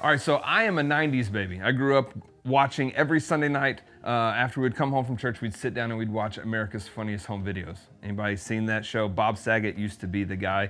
All right, so I am a 90s baby. I grew up watching every Sunday night after we'd come home from church, we'd sit down and we'd watch America's Funniest Home Videos. Anybody seen that show? Bob Saget used to be the guy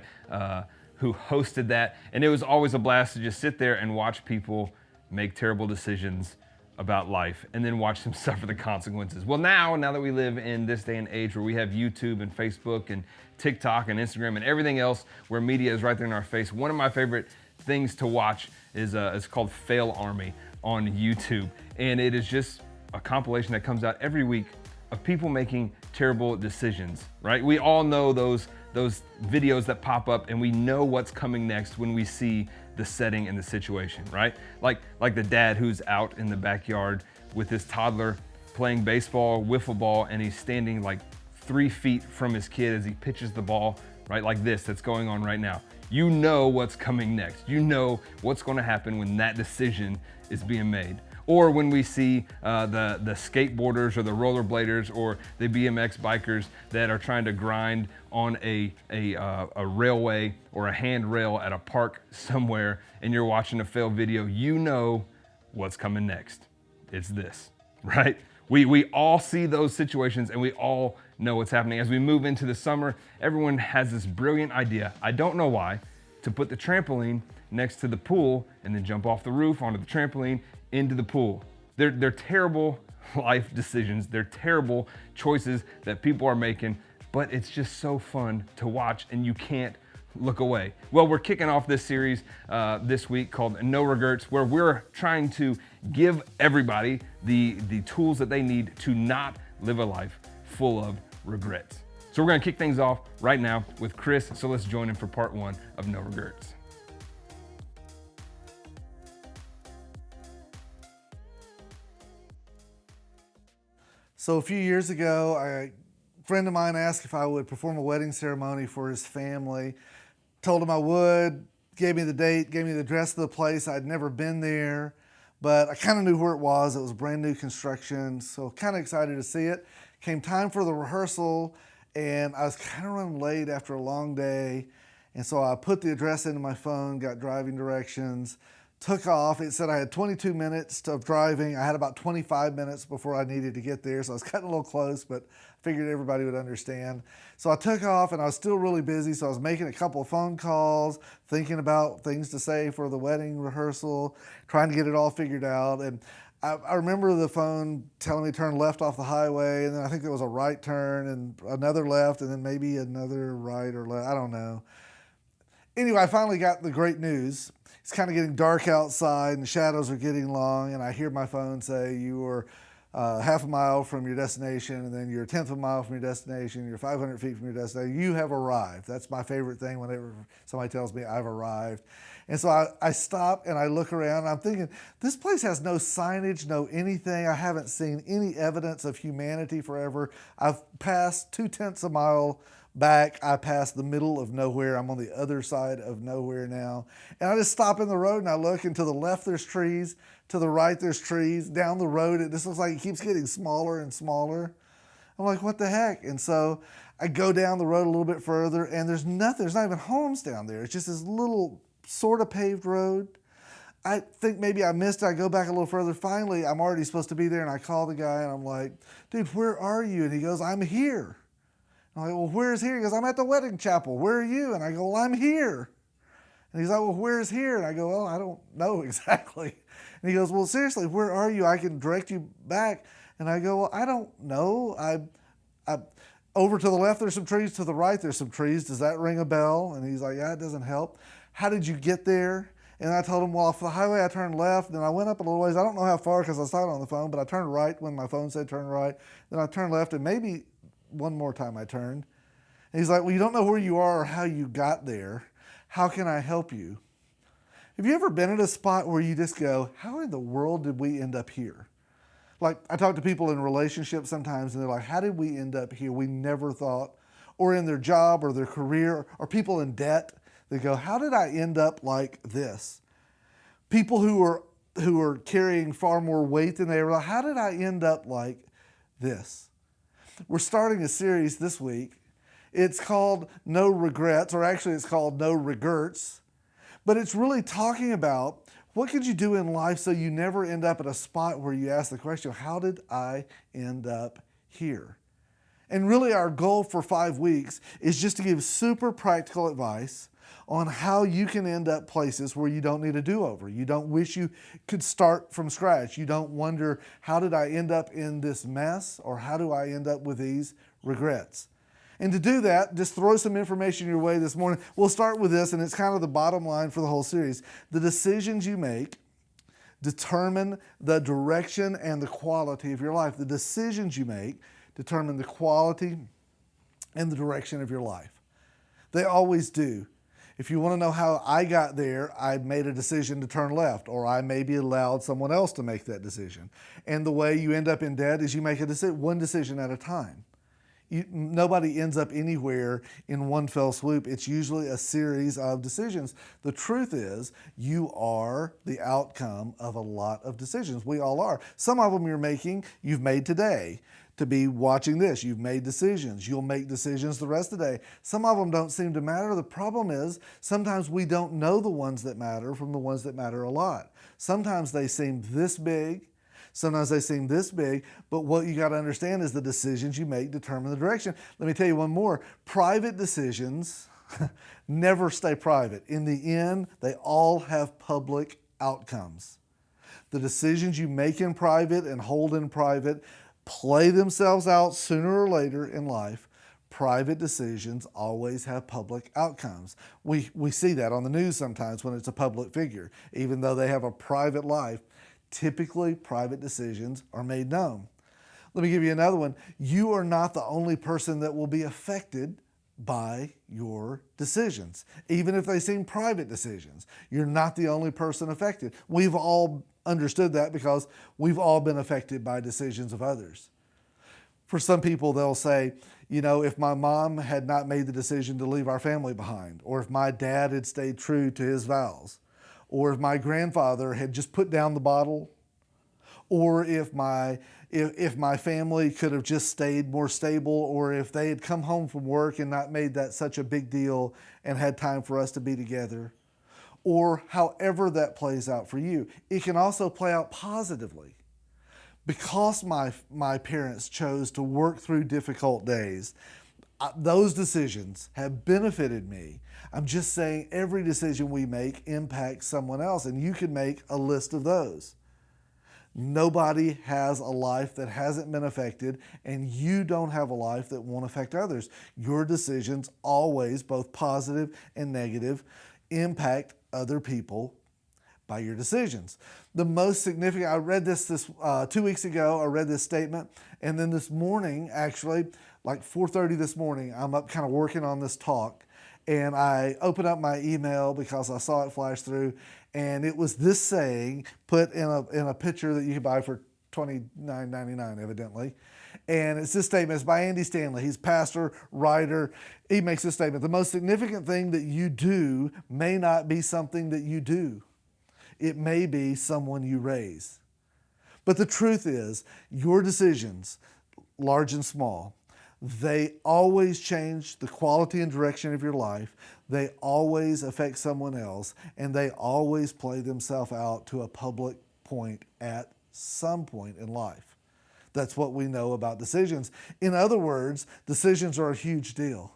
who hosted that, and it was always a blast to just sit there and watch people make terrible decisions about life and then watch them suffer the consequences. Well, now that we live in this day and age where we have YouTube and Facebook and TikTok and Instagram and everything else where media is right there in our face, one of my favorite things to watch is it's called Fail Army on YouTube. And it is just a compilation that comes out every week of people making terrible decisions, right? We all know those videos that pop up and we know what's coming next when we see the setting and the situation, right? Like the dad who's out in the backyard with his toddler playing baseball, wiffle ball, and he's standing like 3 feet from his kid as he pitches the ball, right? Like this, that's going on right now. You know what's coming next. You know what's going to happen when that decision is being made. Or when we see the skateboarders or the rollerbladers or the BMX bikers that are trying to grind on a railway or a handrail at a park somewhere, and you're watching a fail video, you know what's coming next. It's this, right? We all see those situations and we all know what's happening. As we move into the summer, everyone has this brilliant idea, I don't know why, to put the trampoline next to the pool and then jump off the roof onto the trampoline into the pool. They're terrible life decisions. They're terrible choices that people are making, but it's just so fun to watch and you can't look away. Well, we're kicking off this series this week called No Regerts, where we're trying to give everybody the tools that they need to not live a life full of regrets. So we're gonna kick things off right now with Chris, so let's join him for part 1 of No Regerts. So a few years ago, a friend of mine asked if I would perform a wedding ceremony for his family. Told him I would, gave me the date, gave me the address of the place. I'd never been there, but I kind of knew where it was. It was brand new construction, so kind of excited to see it. Came time for the rehearsal, and I was kind of running late after a long day, and so I put the address into my phone, got driving directions, took off. It said I had 22 minutes of driving. I had about 25 minutes before I needed to get there, so I was cutting a little close, but figured everybody would understand. So I took off, and I was still really busy, so I was making a couple of phone calls, thinking about things to say for the wedding rehearsal, trying to get it all figured out. And I remember the phone telling me to turn left off the highway, and then I think there was a right turn and another left, and then maybe another right or left. I don't know. Anyway, I finally got the great news. It's kind of getting dark outside and the shadows are getting long, and I hear my phone say you were half a mile from your destination, and then you're a tenth of a mile from your destination, you're 500 feet from your destination. You have arrived. That's my favorite thing whenever somebody tells me I've arrived. And so I stop and I look around, and I'm thinking, this place has no signage, no anything. I haven't seen any evidence of humanity forever. I've passed 2/10 a mile back. I passed the middle of nowhere. I'm on the other side of nowhere now. And I just stop in the road and I look, and to the left there's trees, to the right there's trees. Down the road it just looks like it keeps getting smaller and smaller. I'm like, what the heck? And so I go down the road a little bit further, and there's nothing. There's not even homes down there. It's just this little sort of paved road. I think maybe I missed it. I go back a little further. Finally, I'm already supposed to be there, and I call the guy and I'm like, dude, where are you? And he goes, I'm here. I'm like, well, where's here? He goes, I'm at the wedding chapel. Where are you? And I go, well, I'm here. And he's like, well, where's here? And I go, well, I don't know exactly. And he goes, well, seriously, where are you? I can direct you back. And I go, well, I don't know. I over to the left, there's some trees. To the right, there's some trees. Does that ring a bell? And he's like, yeah, it doesn't help. How did you get there? And I told him, well, off the highway, I turned left. Then I went up a little ways. I don't know how far because I was talking on the phone, but I turned right when my phone said turn right. Then I turned left, and maybe one more time I turned. And he's like, well, you don't know where you are or how you got there. How can I help you? Have you ever been at a spot where you just go, how in the world did we end up here? Like, I talk to people in relationships sometimes, and they're like, how did we end up here? We never thought. Or in their job or their career, or people in debt. They go, how did I end up like this? People who are carrying far more weight than they were, like, how did I end up like this? We're starting a series this week. It's called No Regrets, or actually it's called No Regerts. But it's really talking about What could you do in life so you never end up at a spot where you ask the question, how did I end up here? And really, our goal for 5 weeks is just to give super practical advice on how you can end up places where you don't need a do-over. You don't wish you could start from scratch. You don't wonder, how did I end up in this mess? Or how do I end up with these regrets? And to do that, just throw some information your way this morning. We'll start with this, and it's kind of the bottom line for the whole series. The decisions you make determine the direction and the quality of your life. The decisions you make determine the quality and the direction of your life. They always do. If you want to know how I got there, I made a decision to turn left, or I maybe allowed someone else to make that decision. And the way you end up in debt is you make one decision at a time. Nobody ends up anywhere in one fell swoop. It's usually a series of decisions. The truth is, you are the outcome of a lot of decisions. We all are. Some of them you've made today. To be watching this, you've made decisions. You'll make decisions the rest of the day. Some of them don't seem to matter. The problem is, sometimes we don't know the ones that matter from the ones that matter a lot. Sometimes they seem this big. Sometimes they seem this big, but what you got to understand is the decisions you make determine the direction. Let me tell you one more. Private decisions never stay private. In the end, they all have public outcomes. The decisions you make in private and hold in private play themselves out sooner or later in life. Private decisions always have public outcomes. We see that on the news sometimes when it's a public figure. Even though they have a private life, typically private decisions are made known. Let me give you another one. You are not the only person that will be affected by your decisions. Even if they seem private decisions, you're not the only person affected. We've all understood that because we've all been affected by decisions of others. For some people, they'll say, if my mom had not made the decision to leave our family behind, or if my dad had stayed true to his vows, or if my grandfather had just put down the bottle, or if my family could have just stayed more stable, or if they had come home from work and not made that such a big deal and had time for us to be together, or however that plays out for you. It can also play out positively. Because my parents chose to work through difficult days, those decisions have benefited me. I'm just saying every decision we make impacts someone else, and you can make a list of those. Nobody has a life that hasn't been affected, and you don't have a life that won't affect others. Your decisions always, both positive and negative, impact other people by your decisions. The most significant, I read this 2 weeks ago, I read this statement, and then this morning, actually, like 4:30 this morning, I'm up kind of working on this talk, and I opened up my email because I saw it flash through, and it was this saying put in a picture that you could buy for $29.99, evidently. And it's this statement. It's by Andy Stanley. He's pastor, writer. He makes this statement: the most significant thing that you do may not be something that you do. It may be someone you raise. But the truth is, your decisions, large and small, they always change the quality and direction of your life. They always affect someone else, and they always play themselves out to a public point at some point in life. That's what we know about decisions. In other words, decisions are a huge deal.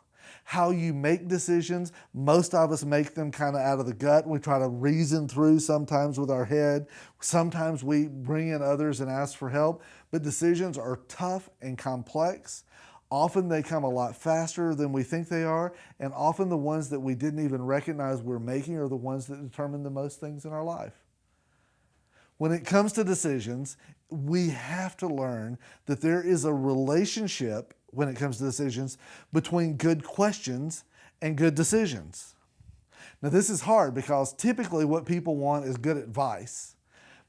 How you make decisions, most of us make them kind of out of the gut. We try to reason through sometimes with our head. Sometimes we bring in others and ask for help. But decisions are tough and complex. Often they come a lot faster than we think they are. And often the ones that we didn't even recognize we're making are the ones that determine the most things in our life. When it comes to decisions, we have to learn that there is a relationship when it comes to decisions between good questions and good decisions. Now, this is hard because typically what people want is good advice.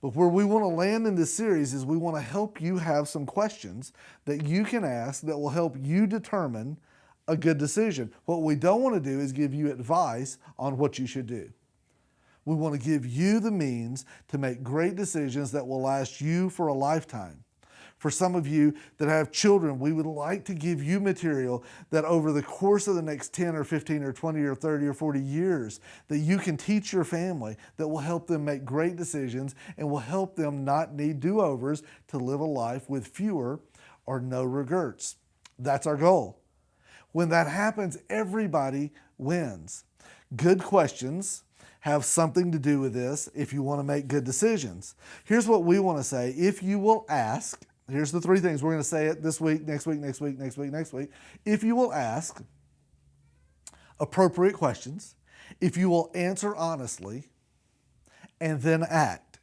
But where we want to land in this series is we want to help you have some questions that you can ask that will help you determine a good decision. What we don't want to do is give you advice on what you should do. We want to give you the means to make great decisions that will last you for a lifetime. For some of you that have children, we would like to give you material that over the course of the next 10 or 15 or 20 or 30 or 40 years that you can teach your family that will help them make great decisions and will help them not need do-overs to live a life with fewer or no regrets. That's our goal. When that happens, everybody wins. Good questions have something to do with this if you want to make good decisions. Here's what we want to say. If you will ask, here's the three things. We're going to say it this week, next week, next week, next week, next week. If you will ask appropriate questions, if you will answer honestly, and then act.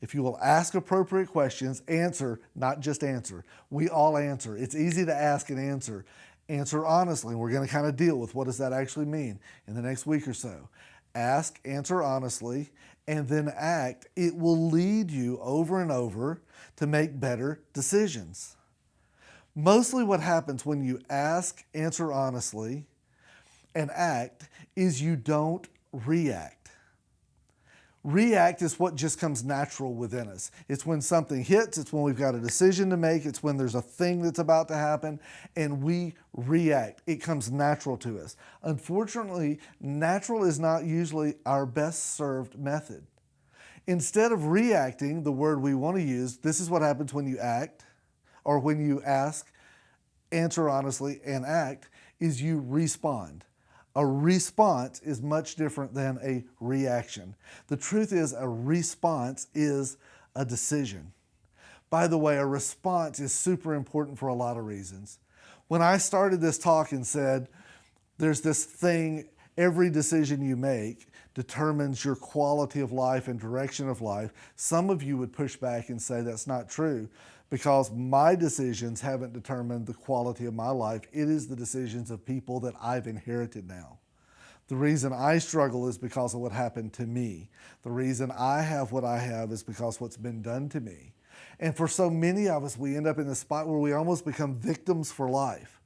If you will ask appropriate questions, answer, not just answer. We all answer. It's easy to ask and answer. Answer honestly. We're going to kind of deal with what does that actually mean in the next week or so. Ask, answer honestly, and then act. It will lead you over and over to make better decisions. Mostly what happens when you ask, answer honestly, and act is you don't react. React is what just comes natural within us. It's when something hits, it's when we've got a decision to make, it's when there's a thing that's about to happen, and we react. It comes natural to us. Unfortunately, natural is not usually our best served method. Instead of reacting, the word we want to use, this is what happens when you act, or when you ask, answer honestly, and act, is you respond. A response is much different than a reaction. The truth is, a response is a decision. By the way, a response is super important for a lot of reasons. When I started this talk and said, there's this thing, every decision you make determines your quality of life and direction of life, some of you would push back and say that's not true because my decisions haven't determined the quality of my life. It is the decisions of people that I've inherited now. The reason I struggle is because of what happened to me. The reason I have what I have is because what's been done to me. And for so many of us, we end up in the spot where we almost become victims for life.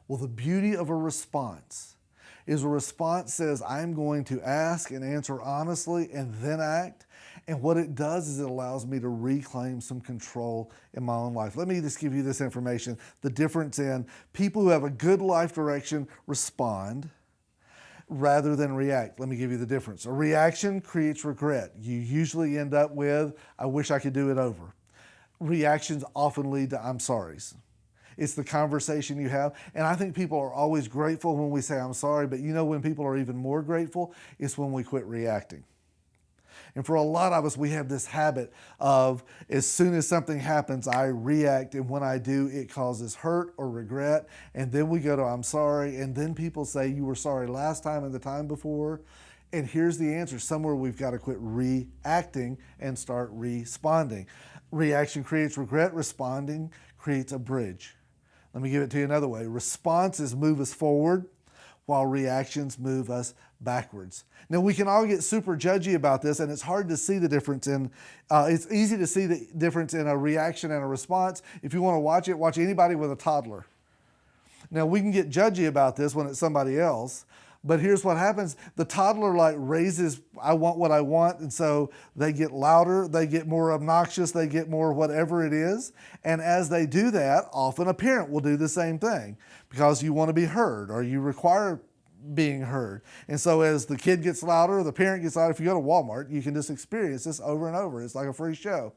Well, the beauty of a response is a response says, I'm going to ask and answer honestly and then act. And what it does is it allows me to reclaim some control in my own life. Let me just give you this information. The difference in people who have a good life direction respond rather than react. Let me give you the difference. A reaction creates regret. You usually end up with, I wish I could do it over. Reactions often lead to I'm sorries. It's the conversation you have. And I think people are always grateful when we say I'm sorry, but you know when people are even more grateful? It's when we quit reacting. And for a lot of us, we have this habit of as soon as something happens, I react. And when I do, it causes hurt or regret. And then we go to I'm sorry. And then people say you were sorry last time and the time before. And here's the answer. Somewhere we've got to quit reacting and start responding. Reaction creates regret. Responding creates a bridge. Let me give it to you another way. Responses move us forward while reactions move us backwards. Now, we can all get super judgy about this, and it's hard to see the difference in, it's easy to see the difference in a reaction and a response. If you want to watch it, watch anybody with a toddler. Now, we can get judgy about this when it's somebody else, but here's what happens. The toddler like raises, I want what I want, and so they get louder, they get more obnoxious, they get more whatever it is. And as they do that, often a parent will do the same thing because you want to be heard or you require being heard. And so as the kid gets louder, the parent gets louder. If you go to Walmart, you can just experience this over and over. It's like a free show.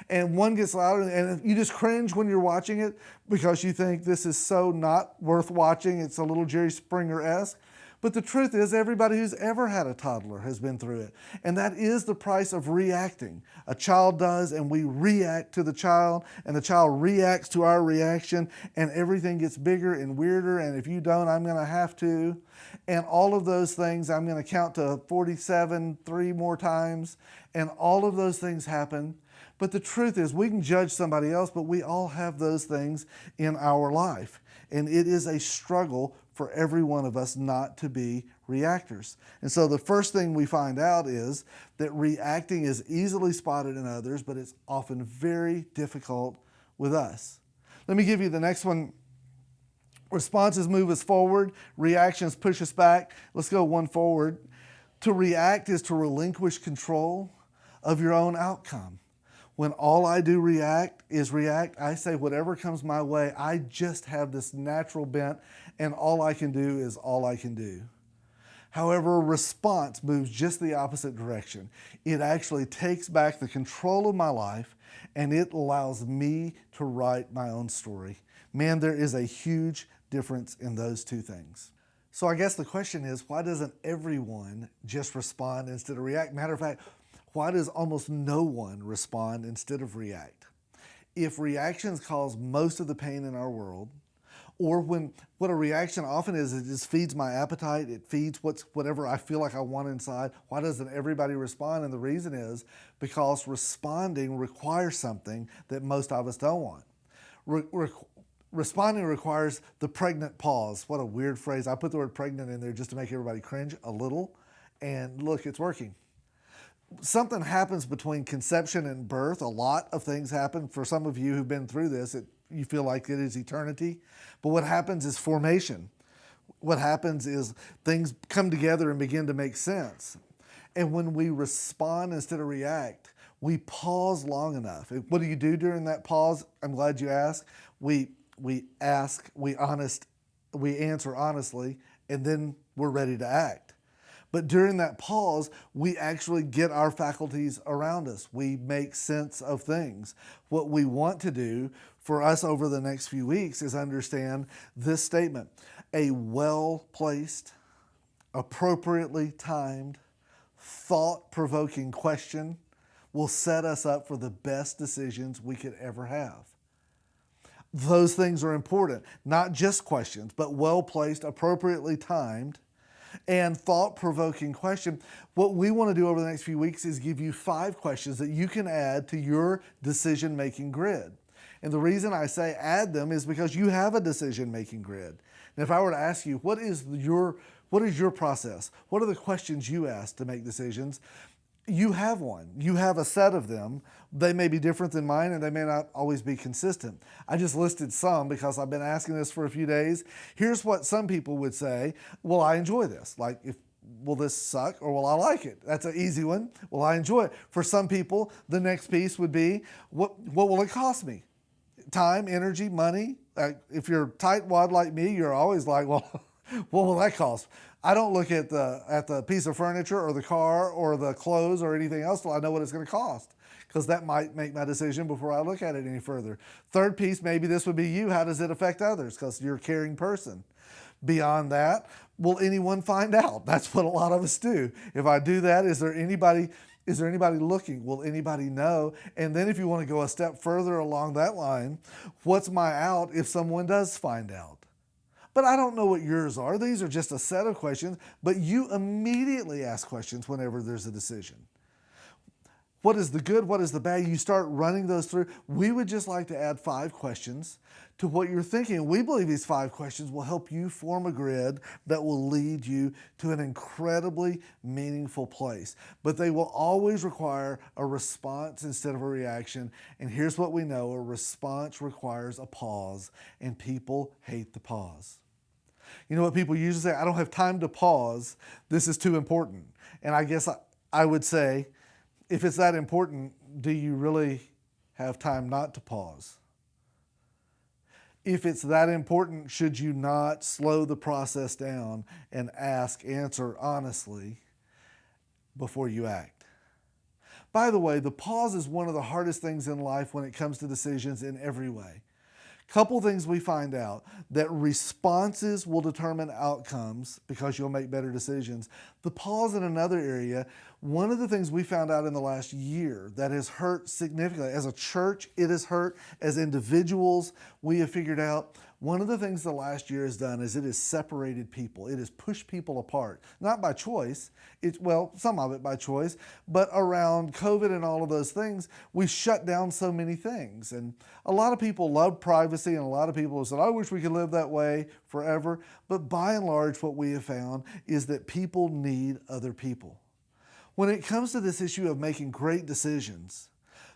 And one gets louder and you just cringe when you're watching it because you think this is so not worth watching. It's a little Jerry Springer-esque. But the truth is, everybody who's ever had a toddler has been through it. And that is the price of reacting. A child does, and we react to the child, and the child reacts to our reaction, and everything gets bigger and weirder, and if you don't, I'm going to have to. And all of those things, I'm going to count to 47 3 more times, and all of those things happen. But the truth is, we can judge somebody else, but we all have those things in our life. And it is a struggle for every one of us not to be reactors. And so the first thing we find out is that reacting is easily spotted in others, but it's often very difficult with us. Let me give you the next one. Responses move us forward. Reactions push us back. Let's go one forward. To react is to relinquish control of your own outcome. When all I do is react, I say whatever comes my way, I just have this natural bent, and all I can do is all I can do. However, a response moves just the opposite direction. It actually takes back the control of my life, and it allows me to write my own story. Man, there is a huge difference in those two things. So I guess the question is, why doesn't everyone just respond instead of react? Matter of fact, why does almost no one respond instead of react? If reactions cause most of the pain in our world, or when what a reaction often is, it just feeds my appetite, it feeds whatever I feel like I want inside, why doesn't everybody respond? And the reason is because responding requires something that most of us don't want. Responding requires the pregnant pause. What a weird phrase. I put the word pregnant in there just to make everybody cringe a little, and look, it's working. Something happens between conception and birth. A lot of things happen. For some of you who've been through this, you feel like it is eternity. But what happens is formation. What happens is things come together and begin to make sense. And when we respond instead of react, we pause long enough. What do you do during that pause? I'm glad you asked. We ask, we answer honestly, and then we're ready to act. But during that pause, we actually get our faculties around us. We make sense of things. What we want to do for us over the next few weeks is understand this statement. A well-placed, appropriately timed, thought-provoking question will set us up for the best decisions we could ever have. Those things are important, not just questions, but well-placed, appropriately timed, and thought-provoking question. What we want to do over the next few weeks is give you 5 questions that you can add to your decision-making grid. And the reason I say add them is because you have a decision-making grid. And if I were to ask you, what is your process? What are the questions you ask to make decisions? You have one. You have a set of them. They may be different than mine, and they may not always be consistent. I just listed some because I've been asking this for a few days. Here's what some people would say. Well, I enjoy this. Like, will this suck or will I like it? That's an easy one. Will I enjoy it? For some people, the next piece would be, what will it cost me? Time, energy, money. If you're tightwad like me, you're always like, well, what will that cost? I don't look at the piece of furniture or the car or the clothes or anything else till I know what it's going to cost, because that might make my decision before I look at it any further. Third piece, maybe this would be you. How does it affect others? Because you're a caring person. Beyond that, will anyone find out? That's what a lot of us do. If I do that, is there anybody looking? Will anybody know? And then if you want to go a step further along that line, what's my out if someone does find out? But I don't know what yours are. These are just a set of questions, but you immediately ask questions whenever there's a decision. What is the good? What is the bad? You start running those through. We would just like to add 5 questions to what you're thinking. We believe these 5 questions will help you form a grid that will lead you to an incredibly meaningful place. But they will always require a response instead of a reaction. And here's what we know. A response requires a pause, and people hate the pause. You know what people usually say? I don't have time to pause. This is too important. And I guess I would say, if it's that important, do you really have time not to pause? If it's that important, should you not slow the process down and answer honestly before you act? By the way, the pause is one of the hardest things in life when it comes to decisions in every way. Couple things we find out: that responses will determine outcomes because you'll make better decisions. The pause in another area, one of the things we found out in the last year that has hurt significantly. As a church, it has hurt. As individuals, we have figured out one of the things the last year has done is it has separated people. It has pushed people apart, not by choice. Some of it by choice, but around COVID and all of those things, we shut down so many things. And a lot of people love privacy, and a lot of people have said, I wish we could live that way forever. But by and large, what we have found is that people need other people. When it comes to this issue of making great decisions,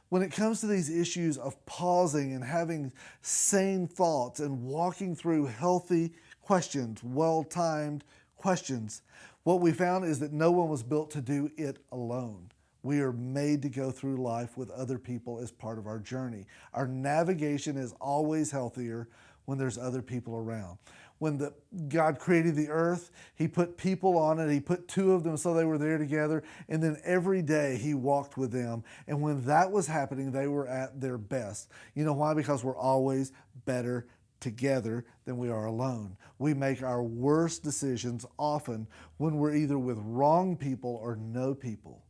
when it comes to these issues of pausing and having sane thoughts and walking through healthy questions, well-timed questions, what we found is that no one was built to do it alone. We are made to go through life with other people as part of our journey. Our navigation is always healthier when there's other people around. When God created the earth, he put people on it. He put two of them so they were there together. And then every day he walked with them. And when that was happening, they were at their best. You know why? Because we're always better together than we are alone. We make our worst decisions often when we're either with wrong people or no people.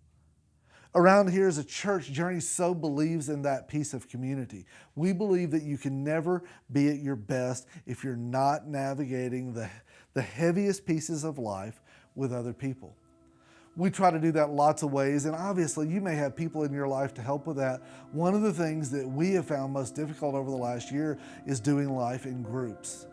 Around here as a church, Journey so believes in that piece of community. We believe that you can never be at your best if you're not navigating the heaviest pieces of life with other people. We try to do that lots of ways, and obviously you may have people in your life to help with that. One of the things that we have found most difficult over the last year is doing life in groups.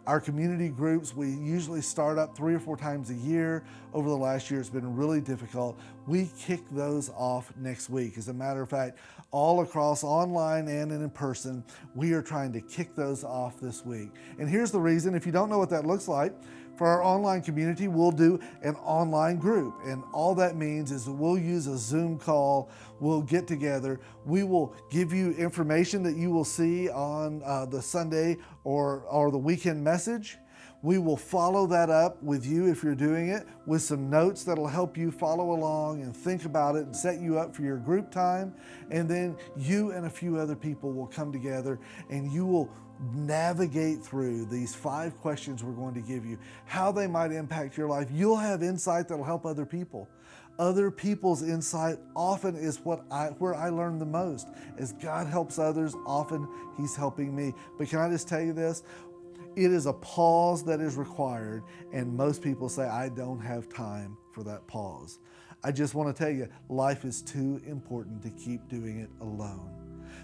Our community groups, we usually start up 3 or 4 times a year. Over the last year, it's been really difficult. We kick those off next week. As a matter of fact, all across online and in person, we are trying to kick those off this week. And here's the reason. If you don't know what that looks like, for our online community, we'll do an online group. And all that means is that we'll use a Zoom call, we'll get together, we will give you information that you will see on the Sunday or the weekend message. We will follow that up with you if you're doing it with some notes that'll help you follow along and think about it and set you up for your group time. And then you and a few other people will come together and you will navigate through these 5 questions we're going to give you, how they might impact your life. You'll have insight that'll help other people. Other people's insight often is where I learn the most. As God helps others, often he's helping me. But can I just tell you this? It is a pause that is required, and most people say, I don't have time for that pause. I just want to tell you, life is too important to keep doing it alone.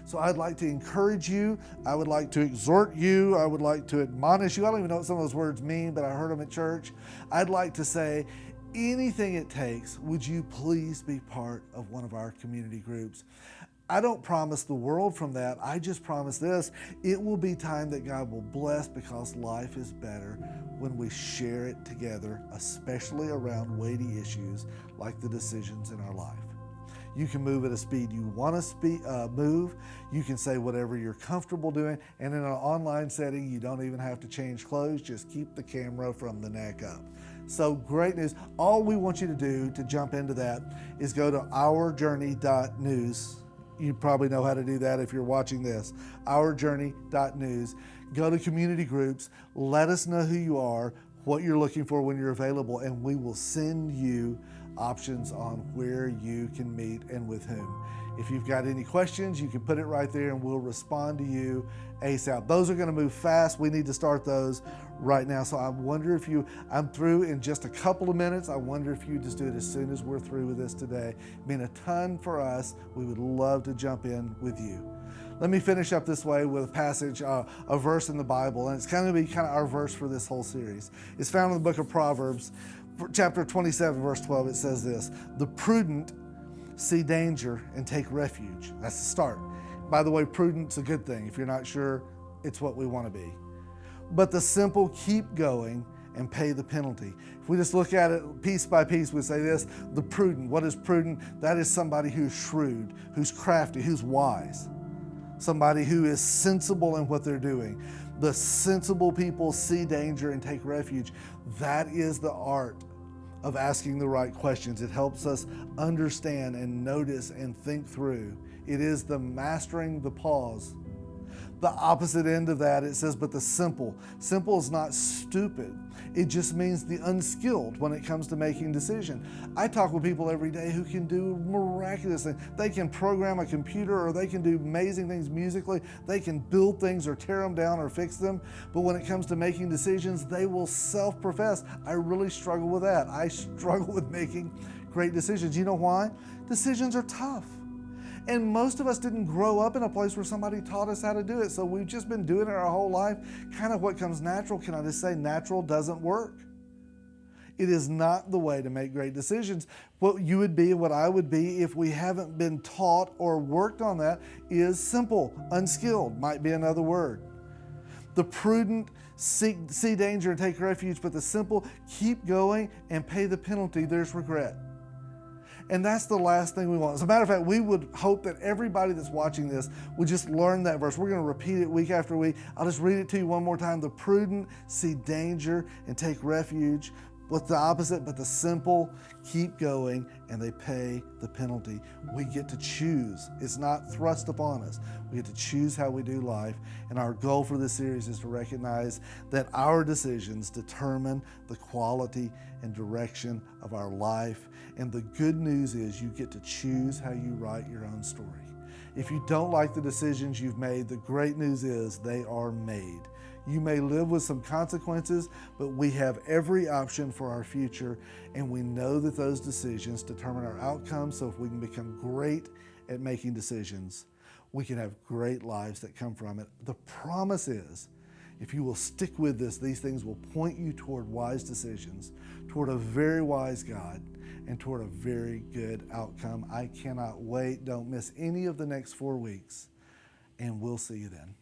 So I'd like to encourage you. I would like to exhort you. I would like to admonish you. I don't even know what some of those words mean, but I heard them at church. I'd like to say, anything it takes, would you please be part of one of our community groups? I don't promise the world from that. I just promise this. It will be time that God will bless, because life is better when we share it together, especially around weighty issues like the decisions in our life. You can move at a speed you want to move. You can say whatever you're comfortable doing. And in an online setting, you don't even have to change clothes. Just keep the camera from the neck up. So great news. All we want you to do to jump into that is go to ourjourney.news. You probably know how to do that if you're watching this. Ourjourney.news. Go to community groups. Let us know who you are, what you're looking for when you're available, and we will send you options on where you can meet and with whom. If you've got any questions, you can put it right there and we'll respond to you ASAP. Those are going to move fast. We need to start those right now. So I wonder if I'm through in just a couple of minutes. I wonder if you just do it as soon as we're through with this today. It means a ton for us. We would love to jump in with you. Let me finish up this way with a passage, a verse in the Bible, and it's going to be kind of our verse for this whole series. It's found in the book of Proverbs, chapter 27, verse 12. It says this: the prudent see danger and take refuge. That's the start. By the way, prudent's a good thing. If you're not sure, it's what we want to be. But the simple keep going and pay the penalty. If we just look at it piece by piece, we say this: the prudent. What is prudent? That is somebody who's shrewd, who's crafty, who's wise. Somebody who is sensible in what they're doing. The sensible people see danger and take refuge. That is the art of asking the right questions. It helps us understand and notice and think through. It is the mastering the pause. The opposite end of that, it says, but the simple. Simple is not stupid. It just means the unskilled when it comes to making decisions. I talk with people every day who can do miraculous things. They can program a computer, or they can do amazing things musically. They can build things or tear them down or fix them. But when it comes to making decisions, they will self-profess. I really struggle with that. I struggle with making great decisions. You know why? Decisions are tough. And most of us didn't grow up in a place where somebody taught us how to do it. So we've just been doing it our whole life. Kind of what comes natural. Can I just say natural doesn't work? It is not the way to make great decisions. What you would be, what I would be if we haven't been taught or worked on that is simple, unskilled, might be another word. The prudent see danger and take refuge, but the simple keep going and pay the penalty. There's regret. And that's the last thing we want. As a matter of fact, we would hope that everybody that's watching this would just learn that verse. We're going to repeat it week after week. I'll just read it to you one more time. The prudent see danger and take refuge. What's the opposite? But the simple keep going and they pay the penalty. We get to choose. It's not thrust upon us. We get to choose how we do life. And our goal for this series is to recognize that our decisions determine the quality and direction of our life. And the good news is you get to choose how you write your own story. If you don't like the decisions you've made, the great news is they are made. You may live with some consequences, but we have every option for our future, and we know that those decisions determine our outcome. So if we can become great at making decisions, we can have great lives that come from it. The promise is, if you will stick with this, these things will point you toward wise decisions, toward a very wise God, and toward a very good outcome. I cannot wait. Don't miss any of the next 4 weeks, and we'll see you then.